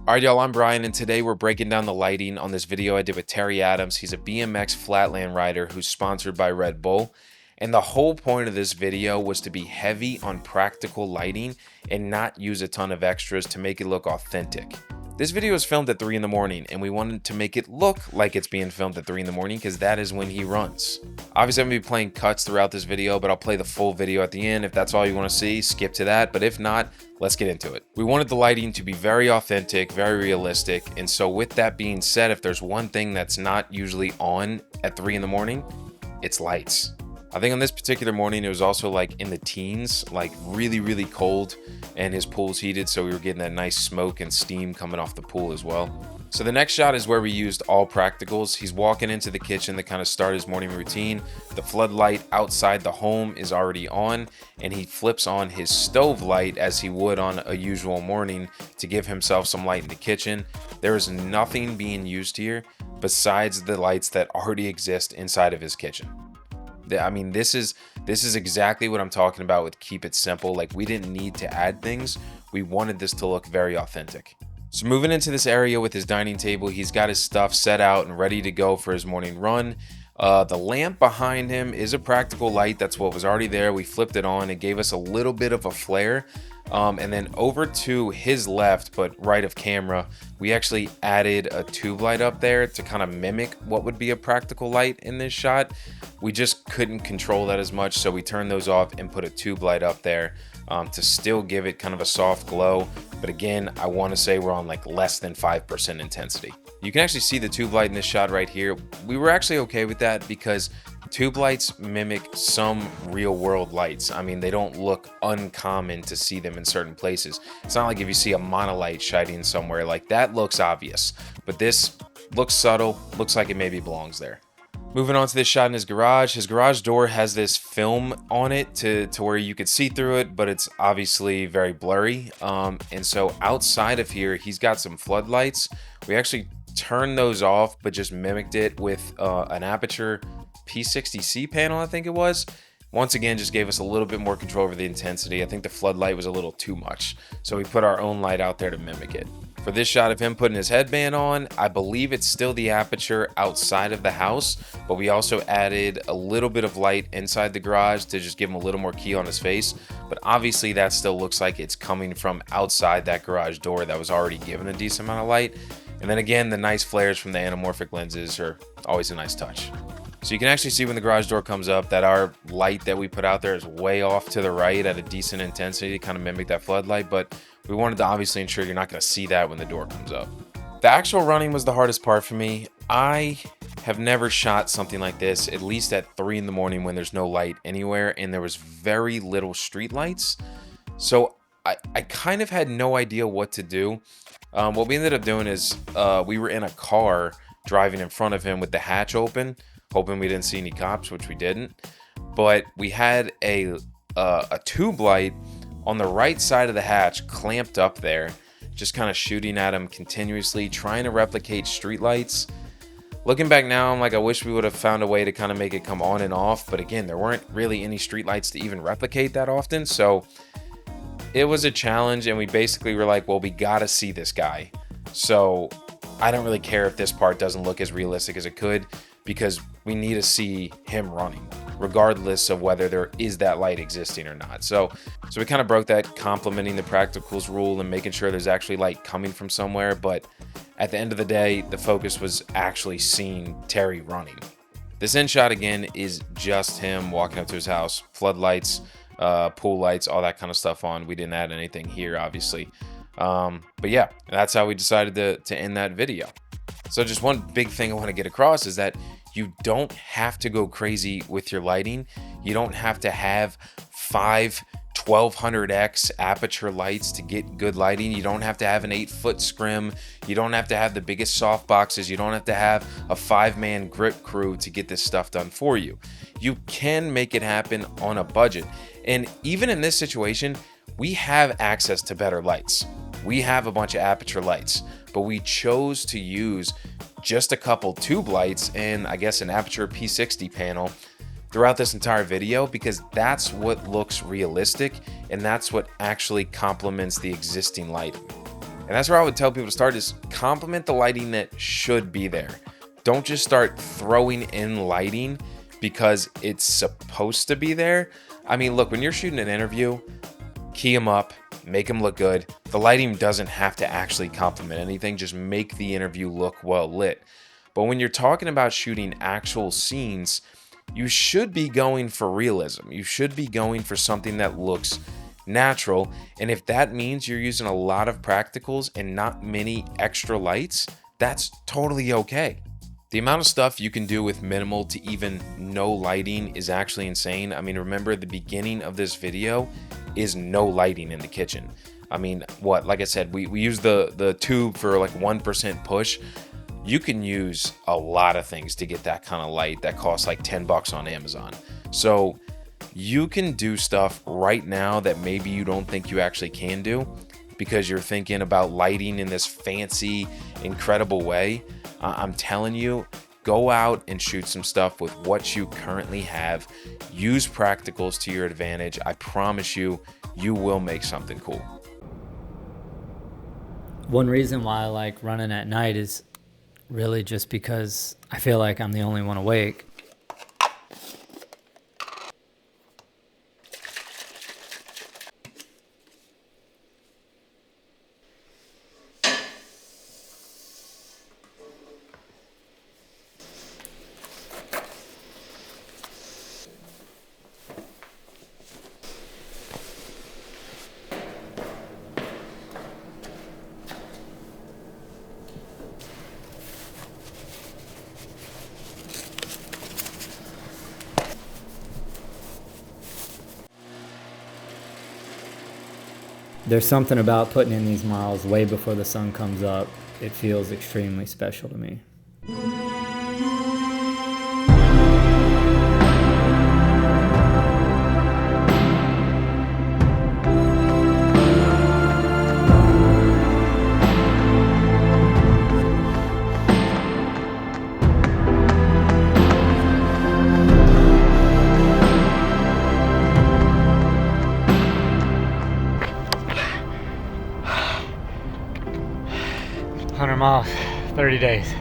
Alright y'all, I'm Brian, and today we're breaking down the lighting on this video I did with Terry Adams. He's a BMX flatland rider who's sponsored by Red Bull. And the whole point of this video was to be heavy on practical lighting and not use a ton of extras to make it look authentic. This video was filmed at 3 in the morning, and we wanted to make it look like it's being filmed at 3 in the morning because that is when he runs. Obviously, I'm going to be playing cuts throughout this video, but I'll play the full video at the end. If that's all you want to see, skip to that. But if not, let's get into it. We wanted the lighting to be very authentic, very realistic. And so with that being said, if there's one thing that's not usually on at 3 in the morning, it's lights. I think on this particular morning, it was also like in the teens, like really cold, and his pool's heated, so we were getting that nice smoke and steam coming off the pool as well. So the next shot is where we used all practicals. He's walking into the kitchen to kind of start his morning routine. The floodlight outside the home is already on, and he flips on his stove light as he would on a usual morning to give himself some light in the kitchen. There is nothing being used here besides the lights that already exist inside of his kitchen. I mean, this is exactly what I'm talking about with keep it simple. Like, we didn't need to add things. We wanted this to look very authentic. So moving into this area with his dining table, he's got his stuff set out and ready to go for his morning run. The lamp behind him is a practical light. That's what was already there. We flipped it on. It gave us a little bit of a flare. And then over to his left, but right of camera, we actually added a tube light up there to kind of mimic what would be a practical light in this shot. We just couldn't control that as much, so we turned those off and put a tube light up there to still give it kind of a soft glow. But again, I want to say we're on like less than 5% intensity. You can actually see the tube light in this shot right here. We were actually okay with that because tube lights mimic some real world lights. I mean, they don't look uncommon to see them in certain places. It's not like if you see a monolight shining somewhere, like that looks obvious, but this looks subtle, looks like it maybe belongs there. Moving on to this shot in his garage door has this film on it to where you could see through it, but it's obviously very blurry. And so outside of here, he's got some floodlights. We actually turned those off, but just mimicked it with an Aperture P60c panel, I think it was. Once again, just gave us a little bit more control over the intensity. I think the floodlight was a little too much, so we put our own light out there to mimic it. For this shot of him putting his headband on, I believe it's still the Aperture outside of the house, but we also added a little bit of light inside the garage to just give him a little more key on his face. But obviously that still looks like it's coming from outside that garage door that was already given a decent amount of light. And then again, the nice flares from the anamorphic lenses are always a nice touch. So you can actually see when the garage door comes up that our light that we put out there is way off to the right at a decent intensity to kind of mimic that floodlight, but we wanted to obviously ensure you're not going to see that when the door comes up. The actual running was the hardest part for me. I have never shot something like this, at least at 3 in the morning when there's no light anywhere and there was very little street lights. So I kind of had no idea what to do. What we ended up doing is we were in a car driving in front of him with the hatch open, hoping we didn't see any cops, which we didn't. But we had a tube light on the right side of the hatch clamped up there, just kind of shooting at him continuously, trying to replicate street lights. Looking back now, I'm like, I wish we would have found a way to kind of make it come on and off. But again, there weren't really any street lights to even replicate that often. So it was a challenge, and we basically were like, well, we got to see this guy. So I don't really care if this part doesn't look as realistic as it could, because we need to see him running, regardless of whether there is that light existing or not. So we kind of broke that complementing the practicals rule and making sure there's actually light coming from somewhere. But at the end of the day, the focus was actually seeing Terry running. This end shot again is just him walking up to his house, floodlights, pool lights, all that kind of stuff on. We didn't add anything here, obviously. But yeah, that's how we decided to end that video. So just one big thing I want to get across is that you don't have to go crazy with your lighting. You don't have to have 5 1200x aperture lights to get good lighting. You don't have to have an 8-foot scrim. You don't have to have the biggest soft boxes. You don't have to have a 5-man grip crew to get this stuff done for you. You can make it happen on a budget. And even in this situation, we have access to better lights. We have a bunch of aperture lights, but we chose to use just a couple tube lights and I guess an Aperture P60 panel throughout this entire video, because that's what looks realistic and that's what actually complements the existing lighting. And that's where I would tell people to start, is complement the lighting that should be there. Don't just start throwing in lighting because it's supposed to be there. I mean, look, when you're shooting an interview, key them up, make them look good. The lighting doesn't have to actually complement anything, just make the interview look well lit. But when you're talking about shooting actual scenes, you should be going for realism. You should be going for something that looks natural. And if that means you're using a lot of practicals and not many extra lights, that's totally okay. The amount of stuff you can do with minimal to even no lighting is actually insane. I mean, remember the beginning of this video is no lighting in the kitchen. I mean, what, like I said, we use the tube for like 1% push. You can use a lot of things to get that kind of light that costs like $10 on Amazon. So you can do stuff right now that maybe you don't think you actually can do because you're thinking about lighting in this fancy, incredible way. I'm telling you, go out and shoot some stuff with what you currently have. Use practicals to your advantage. I promise you, you will make something cool. One reason why I like running at night is really just because I feel like I'm the only one awake. There's something about putting in these miles way before the sun comes up. It feels extremely special to me. 100 miles, 30 days.